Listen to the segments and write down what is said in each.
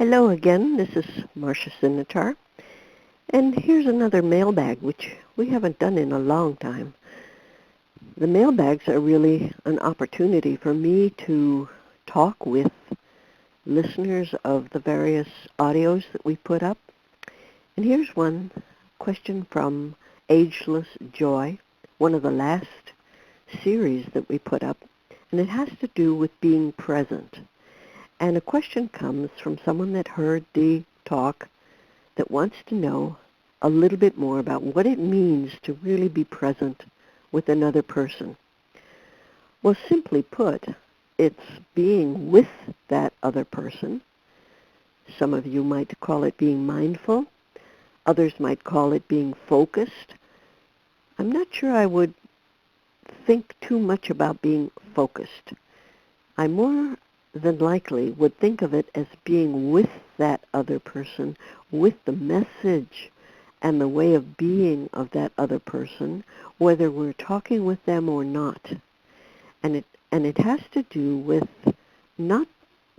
Hello again, this is Marcia Sinitar, and here's another mailbag, which we haven't done in a long time. The mailbags are really an opportunity for me to talk with listeners of the various audios that we put up. And here's one question from Ageless Joy, one of the last series that we put up, and it has to do with being present. And a question comes from someone that heard the talk that wants to know a little bit more about what it means to really be present with another person. Well, simply put, it's being with that other person. Some of you might call it being mindful. Others might call it being focused. I'm not sure I would think too much about being focused. I more than likely would think of it as being with that other person, with the message and the way of being of that other person, whether we're talking with them or not. And it has to do with not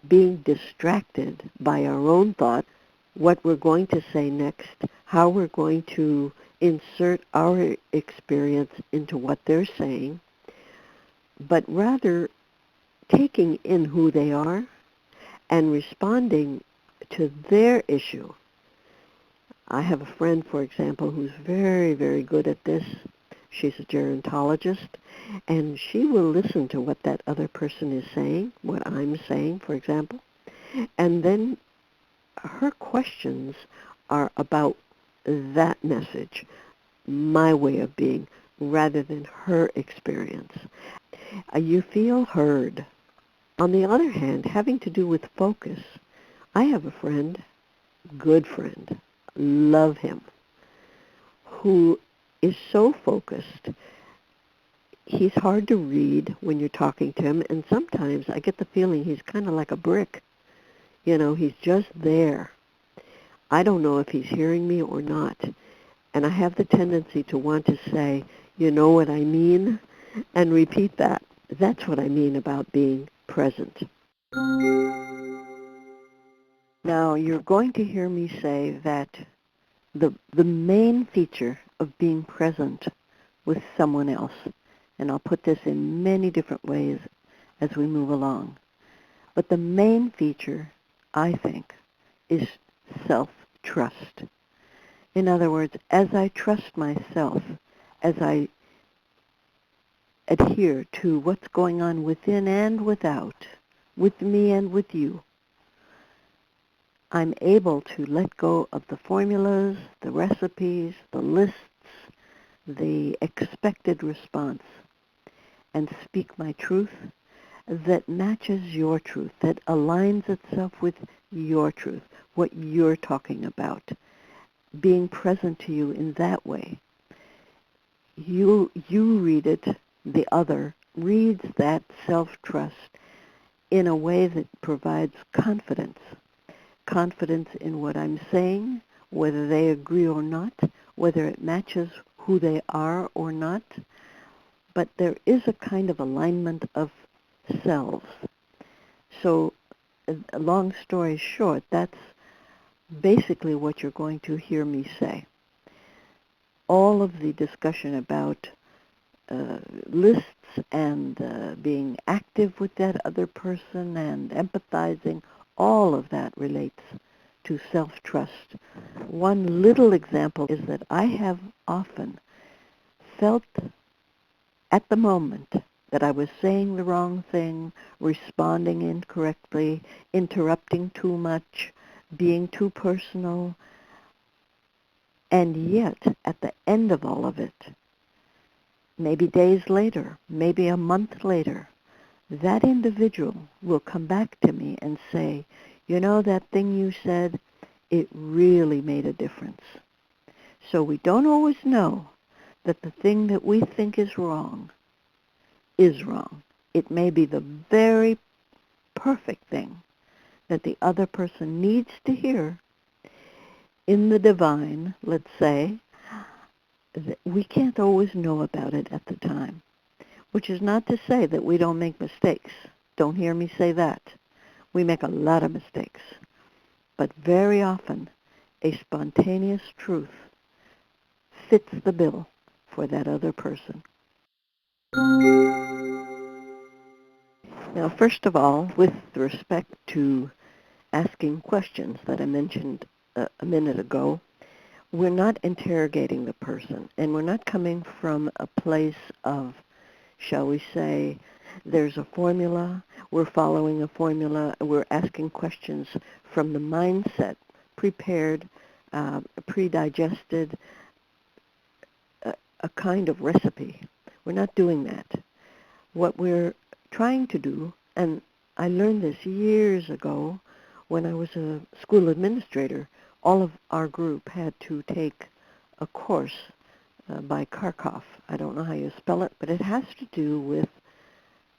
being distracted by our own thoughts, what we're going to say next, how we're going to insert our experience into what they're saying, but rather taking in who they are and responding to their issue. I have a friend, for example, who's very, very good at this. She's a gerontologist, and she will listen to what that other person is saying, what I'm saying, for example, and then her questions are about that message, my way of being, rather than her experience. You feel heard. On the other hand, having to do with focus, I have a friend, good friend, love him, who is so focused. He's hard to read when you're talking to him, and sometimes I get the feeling he's kind of like a brick. You know, he's just there. I don't know if he's hearing me or not, and I have the tendency to want to say, you know what I mean, and repeat that. That's what I mean about being present. Now, you're going to hear me say that the main feature of being present with someone else, and I'll put this in many different ways as we move along, but the main feature, I think, is self-trust. In other words, as I trust myself, as I adhere to what's going on within and without, with me and with you, I'm able to let go of the formulas, the recipes, the lists, the expected response, and speak my truth that matches your truth, that aligns itself with your truth, what you're talking about, being present to you in that way. You read it, the other reads that self-trust in a way that provides confidence in what I'm saying, whether they agree or not, whether it matches who they are or not. But there is a kind of alignment of selves. So, a long story short, that's basically what you're going to hear me say. All of the discussion about lists and being active with that other person and empathizing, all of that relates to self-trust. One little example is that I have often felt at the moment that I was saying the wrong thing, responding incorrectly, interrupting too much, being too personal, and yet at the end of all of it, maybe days later, maybe a month later, that individual will come back to me and say, you know, that thing you said, it really made a difference. So we don't always know that the thing that we think is wrong is wrong. It may be the very perfect thing that the other person needs to hear in the divine, let's say. We can't always know about it at the time, which is not to say that we don't make mistakes. Don't hear me say that. We make a lot of mistakes. But very often, a spontaneous truth fits the bill for that other person. Now, first of all, with respect to asking questions that I mentioned a minute ago, we're not interrogating the person, and we're not coming from a place of, shall we say, there's a formula, we're following a formula, we're asking questions from the mindset, prepared, pre-digested, a kind of recipe. We're not doing that. What we're trying to do, and I learned this years ago when I was a school administrator, all of our group had to take a course by Kharkov. I don't know how you spell it, but it has to do with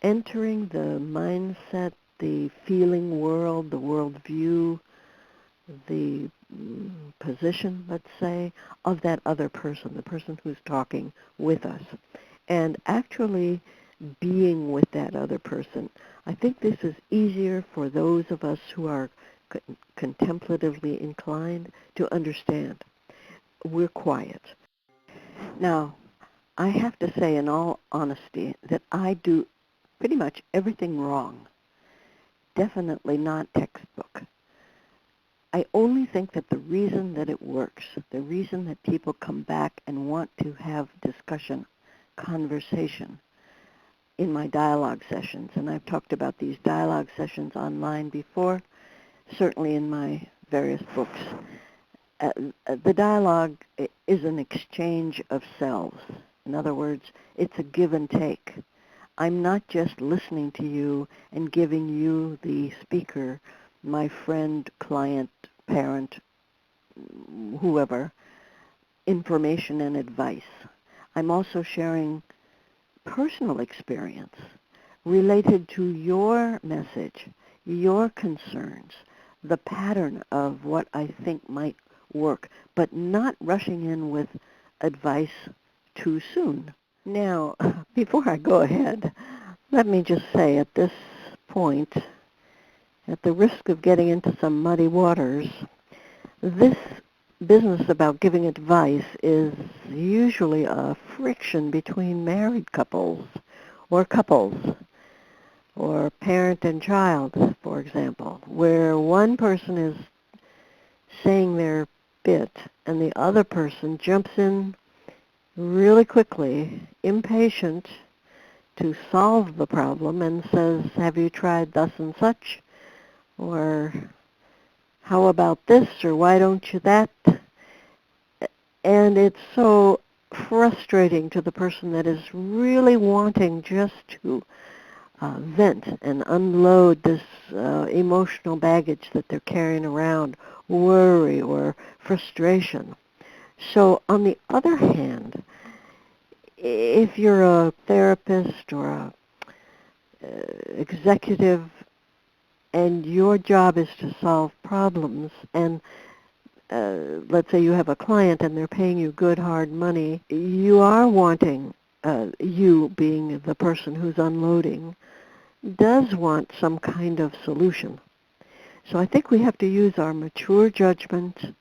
entering the mindset, the feeling world, the worldview, the position, let's say, of that other person, the person who's talking with us, and actually being with that other person. I think this is easier for those of us who are contemplatively inclined to understand. We're quiet. Now, I have to say in all honesty that I do pretty much everything wrong. Definitely not textbook. I only think that the reason that it works, the reason that people come back and want to have discussion, conversation in my dialogue sessions, and I've talked about these dialogue sessions online before, certainly in my various books. The dialogue is an exchange of selves. In other words, it's a give and take. I'm not just listening to you and giving you, the speaker, my friend, client, parent, whoever, information and advice. I'm also sharing personal experience related to your message, your concerns, the pattern of what I think might work, but not rushing in with advice too soon. Now, before I go ahead, let me just say at this point, at the risk of getting into some muddy waters, this business about giving advice is usually a friction between married couples, or parent and child, for example, where one person is saying their bit and the other person jumps in really quickly, impatient to solve the problem, and says, have you tried thus and such? Or how about this? Or why don't you that? And it's so frustrating to the person that is really wanting just to vent and unload this emotional baggage that they're carrying around, worry or frustration. So on the other hand, if you're a therapist or a executive and your job is to solve problems, and let's say you have a client and they're paying you good hard money, you are wanting, you being the person who's unloading, does want some kind of solution. So I think we have to use our mature judgment,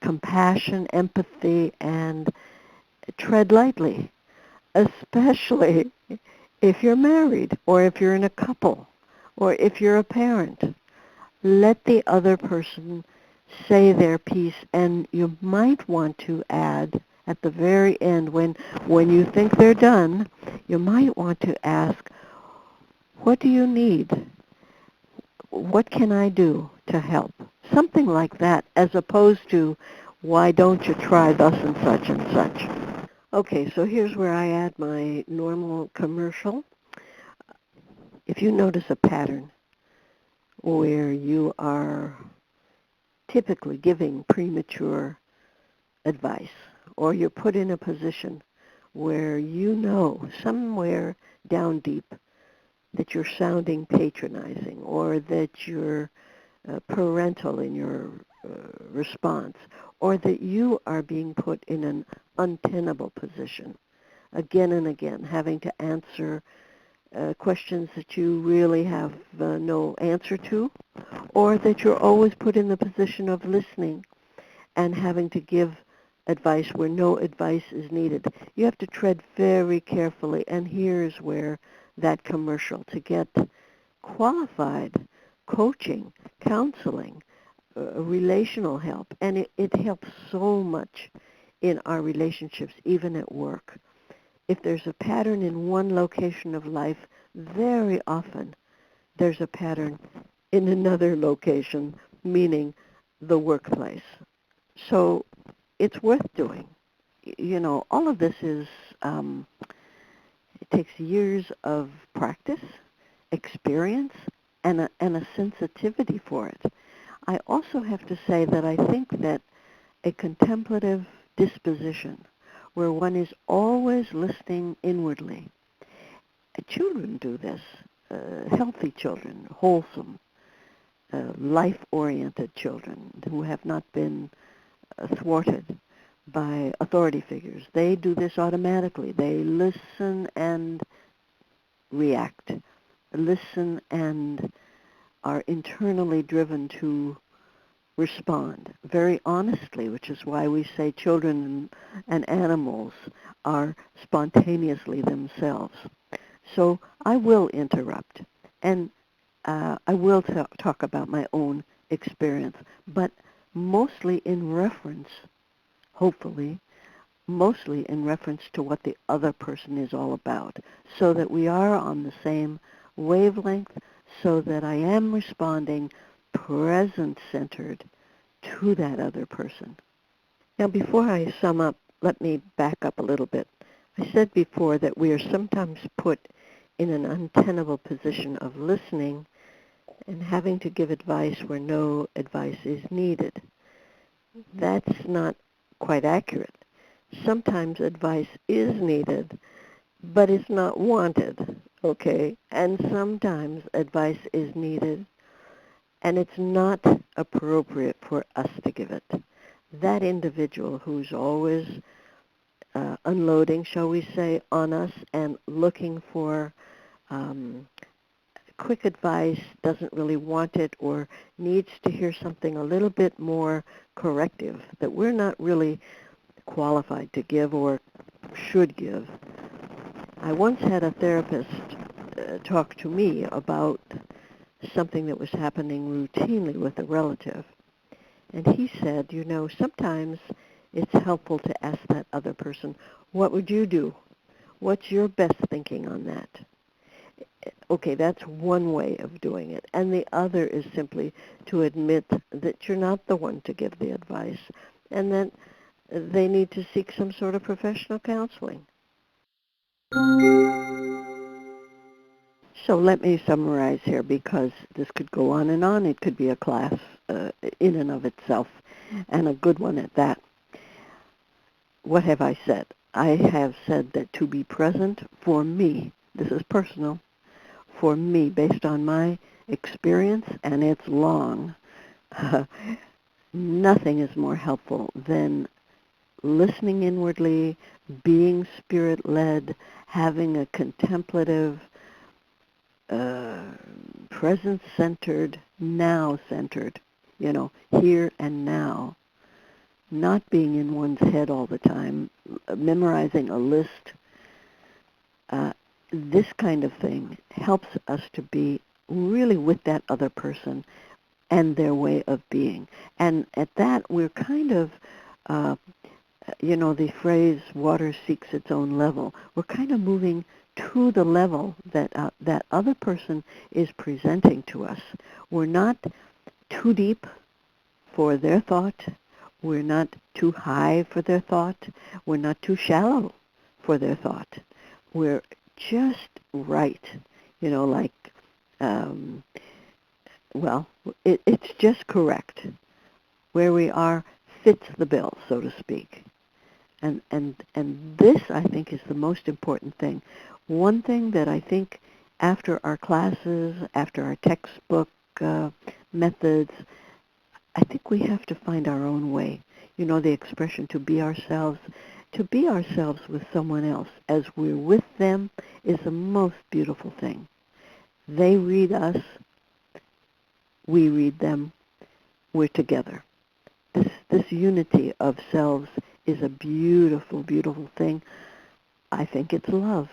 compassion, empathy, and tread lightly, especially if you're married or if you're in a couple or if you're a parent. Let the other person say their piece, and you might want to add at the very end, when you think they're done, you might want to ask, what do you need? What can I do to help? Something like that, as opposed to, why don't you try thus and such and such? Okay, so here's where I add my normal commercial. If you notice a pattern where you are typically giving premature advice, or you're put in a position where you know somewhere down deep that you're sounding patronizing, or that you're parental in your response, or that you are being put in an untenable position again and again, having to answer questions that you really have no answer to, or that you're always put in the position of listening and having to give advice where no advice is needed. You have to tread very carefully, and here's where that commercial to get qualified coaching, counseling, relational help, and it helps so much in our relationships, even at work. If there's a pattern in one location of life, very often there's a pattern in another location, meaning the workplace. So it's worth doing. You know, all of this is, it takes years of practice, experience, and a sensitivity for it. I also have to say that I think that a contemplative disposition where one is always listening inwardly. Children do this, healthy children, wholesome, life-oriented children who have not been thwarted by authority figures. They do this automatically. They listen and react, listen and are internally driven to respond very honestly, which is why we say children and animals are spontaneously themselves. So I will interrupt, and I will talk about my own experience, but mostly in reference, hopefully, mostly in reference to what the other person is all about, so that we are on the same wavelength, so that I am responding present-centered to that other person. Now, before I sum up, let me back up a little bit. I said before that we are sometimes put in an untenable position of listening and having to give advice where no advice is needed. That's not quite accurate. Sometimes advice is needed, but it's not wanted, okay? And sometimes advice is needed, and it's not appropriate for us to give it. That individual who's always unloading, shall we say, on us and looking for quick advice, doesn't really want it, or needs to hear something a little bit more corrective that we're not really qualified to give or should give. I once had a therapist talk to me about something that was happening routinely with a relative. And he said, you know, sometimes it's helpful to ask that other person, what would you do? What's your best thinking on that? Okay, that's one way of doing it. And the other is simply to admit that you're not the one to give the advice and that they need to seek some sort of professional counseling. So let me summarize here, because this could go on and on. It could be a class in and of itself, and a good one at that. What have I said? I have said that to be present for me, this is personal, for me, based on my experience, and it's long, nothing is more helpful than listening inwardly, being spirit-led, having a contemplative, present-centered, now-centered, here and now, not being in one's head all the time, memorizing a list. This kind of thing helps us to be really with that other person and their way of being. And at that, we're kind of, the phrase, water seeks its own level. We're kind of moving to the level that that other person is presenting to us. We're not too deep for their thought. We're not too high for their thought. We're not too shallow for their thought. We're just right, like, it's just correct. Where we are fits the bill, so to speak. And this, I think, is the most important thing. One thing that I think after our classes, after our textbook methods, I think we have to find our own way. The expression to be ourselves with someone else as we're with them is the most beautiful thing. They read us, we read them, we're together. This unity of selves is a beautiful, beautiful thing. I think it's love.